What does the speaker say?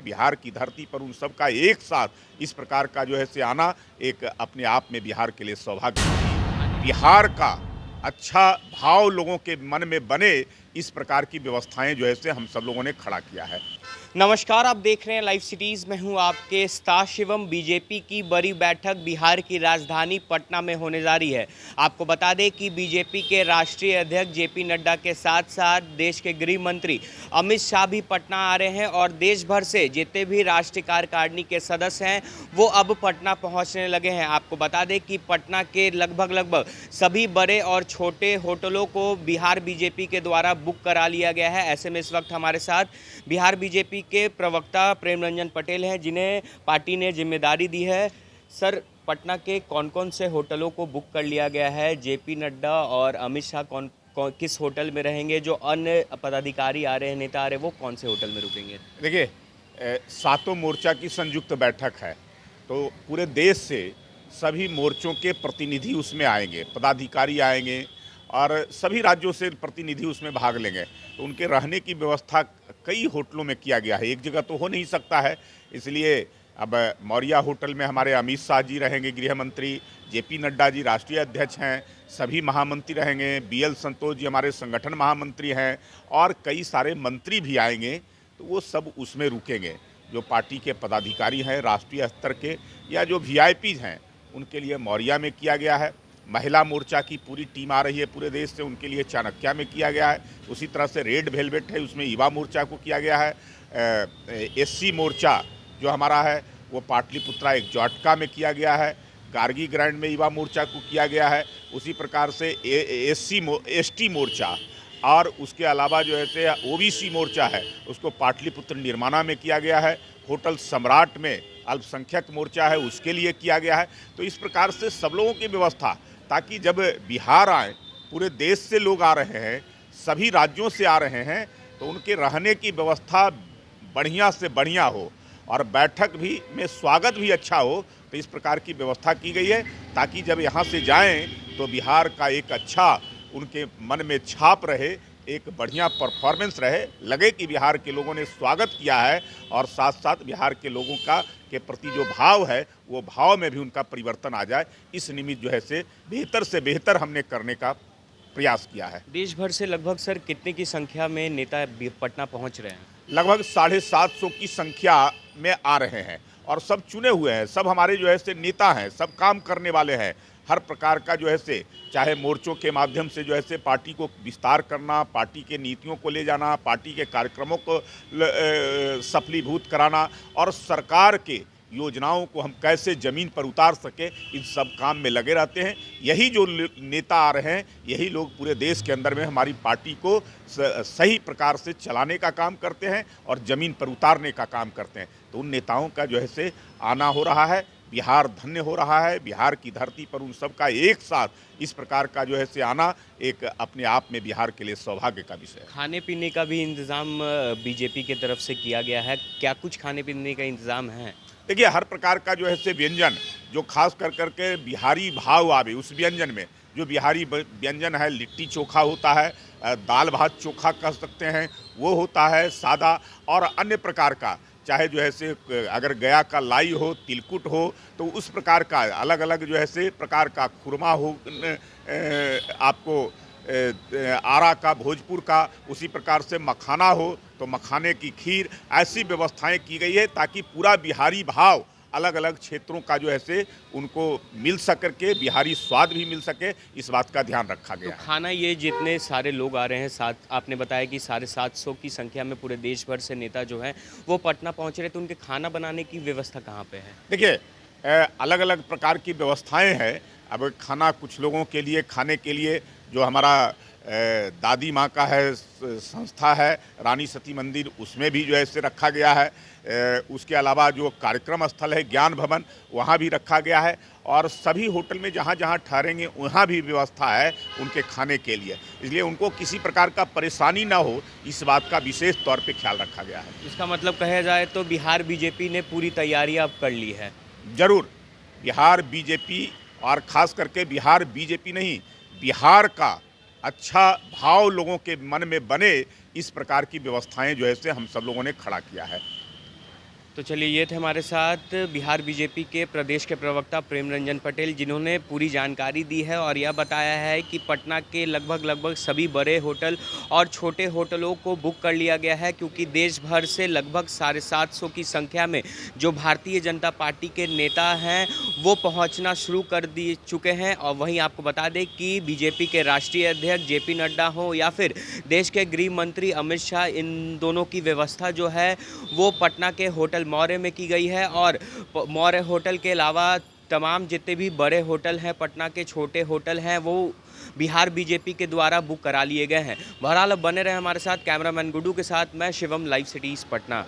बिहार की धरती पर उन सब का एक साथ इस प्रकार का जो है से आना एक अपने आप में बिहार के लिए सौभाग्य है। बिहार का अच्छा भाव लोगों के मन में बने, इस प्रकार की व्यवस्थाएं जो है से हम सब लोगों ने खड़ा किया है। नमस्कार, आप देख रहे हैं लाइव सिटीज़ में हूं आपके साथ शिवम। बीजेपी की बड़ी बैठक बिहार की राजधानी पटना में होने जा रही है। आपको बता दें कि बीजेपी के राष्ट्रीय अध्यक्ष जेपी नड्डा के साथ साथ देश के गृह मंत्री अमित शाह भी पटना आ रहे हैं और देश भर से जितने भी राष्ट्रीय कार्यकारिणी के सदस्य हैं वो अब पटना पहुँचने लगे हैं। आपको बता दें कि पटना के लगभग सभी बड़े और छोटे होटलों को बिहार बीजेपी के द्वारा बुक करा लिया गया है। ऐसे में इस वक्त हमारे साथ बिहार बीजेपी के प्रवक्ता प्रेम रंजन पटेल हैं, जिन्हें पार्टी ने जिम्मेदारी दी है। सर, पटना के कौन कौन से होटलों को बुक कर लिया गया है? जेपी नड्डा और अमित शाह किस होटल में रहेंगे? जो अन्य पदाधिकारी आ रहे हैं, नेता आ रहे हैं, वो कौन से होटल में रुकेंगे? देखिए, सातों मोर्चा की संयुक्त बैठक है, तो पूरे देश से सभी मोर्चों के प्रतिनिधि उसमें आएंगे, पदाधिकारी आएंगे और सभी राज्यों से प्रतिनिधि उसमें भाग लेंगे। तो उनके रहने की व्यवस्था कई होटलों में किया गया है, एक जगह तो हो नहीं सकता है। इसलिए अब मौर्या होटल में हमारे अमित शाह जी रहेंगे, गृह मंत्री, जेपी नड्डा जी राष्ट्रीय अध्यक्ष हैं, सभी महामंत्री रहेंगे, बीएल संतोष जी हमारे संगठन महामंत्री हैं और कई सारे मंत्री भी आएंगे। तो वो सब उसमें रुकेंगे। जो पार्टी के पदाधिकारी हैं राष्ट्रीय स्तर के या जो वीआईपी हैं, उनके लिए मौर्या में किया गया है। महिला मोर्चा की पूरी टीम आ रही है पूरे देश से, उनके लिए चाणक्या में किया गया है। उसी तरह से रेड वेलवेट है, उसमें युवा मोर्चा को किया गया है। एससी मोर्चा जो हमारा है वो पाटलिपुत्रा एक जॉटका में किया गया है। गार्गी ग्रैंड में युवा मोर्चा को किया गया है। उसी प्रकार से एसटी मोर्चा और उसके अलावा जो है से ओबीसी मोर्चा है उसको पाटलिपुत्र निर्माणा में किया गया है। होटल सम्राट में अल्पसंख्यक मोर्चा है, उसके लिए किया गया है। तो इस प्रकार से सब लोगों की व्यवस्था, ताकि जब बिहार आए, पूरे देश से लोग आ रहे हैं, सभी राज्यों से आ रहे हैं, तो उनके रहने की व्यवस्था बढ़िया से बढ़िया हो और बैठक भी में स्वागत भी अच्छा हो। तो इस प्रकार की व्यवस्था की गई है ताकि जब यहाँ से जाएं तो बिहार का एक अच्छा उनके मन में छाप रहे, एक बढ़िया परफॉर्मेंस रहे, लगे कि बिहार के लोगों ने स्वागत किया है और साथ साथ बिहार के लोगों का के प्रति जो भाव है वो भाव में भी उनका परिवर्तन आ जाए। इस निमित्त जो है से बेहतर हमने करने का प्रयास किया है। देश भर से लगभग सर कितने की संख्या में नेता पटना पहुंच रहे हैं? लगभग 750 की संख्या में आ रहे हैं और सब चुने हुए हैं, सब हमारे जो है से नेता हैं, सब काम करने वाले हैं। हर प्रकार का जो है से, चाहे मोर्चों के माध्यम से जो है से पार्टी को विस्तार करना, पार्टी के नीतियों को ले जाना, पार्टी के कार्यक्रमों को सफलीभूत कराना और सरकार के योजनाओं को हम कैसे ज़मीन पर उतार सके, इन सब काम में लगे रहते हैं। यही जो नेता आ रहे हैं, यही लोग पूरे देश के अंदर में हमारी पार्टी को सही प्रकार से चलाने का काम करते हैं और ज़मीन पर उतारने का काम करते हैं। तो उन नेताओं का जो है से आना हो रहा है, बिहार धन्य हो रहा है। बिहार की धरती पर उन सब का एक साथ इस प्रकार का जो है से आना एक अपने आप में बिहार के लिए सौभाग्य का विषय है। खाने पीने का भी इंतज़ाम बीजेपी की तरफ से किया गया है। क्या कुछ खाने पीने का इंतज़ाम है? देखिए, हर प्रकार का जो है से व्यंजन जो खास कर करके बिहारी भाव आवे, उस व्यंजन में जो बिहारी व्यंजन है, लिट्टी चोखा होता है, दाल भात चोखा कह सकते हैं, वो होता है सादा, और अन्य प्रकार का, चाहे जो है से अगर गया का लाई हो, तिलकुट हो, तो उस प्रकार का अलग अलग जो है से प्रकार का खुरमा हो, आपको आरा का, भोजपुर का, उसी प्रकार से मखाना हो तो मखाने की खीर, ऐसी व्यवस्थाएं की गई है ताकि पूरा बिहारी भाव अलग अलग क्षेत्रों का जो है से उनको मिल सकर के बिहारी स्वाद भी मिल सके, इस बात का ध्यान रखा गया तो खाना, ये जितने सारे लोग आ रहे हैं, साथ आपने बताया कि 750 की संख्या में पूरे देश भर से नेता जो हैं वो पटना पहुंच रहे, तो उनके खाना बनाने की व्यवस्था कहाँ पे है? देखिए, अलग अलग प्रकार की व्यवस्थाएं हैं। अब खाना कुछ लोगों के लिए, खाने के लिए जो हमारा दादी माँ का है संस्था है रानी सती मंदिर, उसमें भी जो है से रखा गया है। उसके अलावा जो कार्यक्रम स्थल है ज्ञान भवन, वहाँ भी रखा गया है और सभी होटल में जहाँ जहाँ ठहरेंगे वहाँ भी व्यवस्था है उनके खाने के लिए। इसलिए उनको किसी प्रकार का परेशानी ना हो, इस बात का विशेष तौर पे ख्याल रखा गया है। इसका मतलब कहा जाए तो बिहार बीजेपी ने पूरी तैयारी अब कर ली है। जरूर, बिहार बीजेपी और ख़ास करके बिहार बीजेपी नहीं, बिहार का अच्छा भाव लोगों के मन में बने, इस प्रकार की व्यवस्थाएं जो है से हम सब लोगों ने खड़ा किया है। तो चलिए, ये थे हमारे साथ बिहार बीजेपी के प्रदेश के प्रवक्ता प्रेम रंजन पटेल, जिन्होंने पूरी जानकारी दी है और यह बताया है कि पटना के लगभग सभी बड़े होटल और छोटे होटलों को बुक कर लिया गया है, क्योंकि देश भर से लगभग 750 की संख्या में जो भारतीय जनता पार्टी के नेता हैं वो पहुंचना शुरू कर दिए चुके हैं। और वहीं आपको बता दें कि बीजेपी के राष्ट्रीय अध्यक्ष जेपी नड्डा हो या फिर देश के गृह मंत्री अमित शाह, इन दोनों की व्यवस्था जो है वो पटना के होटल मौर्य में की गई है। और मौर्य होटल के अलावा तमाम जितने भी बड़े होटल हैं, पटना के छोटे होटल हैं, वो बिहार बीजेपी के द्वारा बुक करा लिए गए हैं। बहरहाल अब बने रहे हमारे साथ। कैमरामैन गुड्डू के साथ मैं शिवम, लाइव सिटीज़ पटना।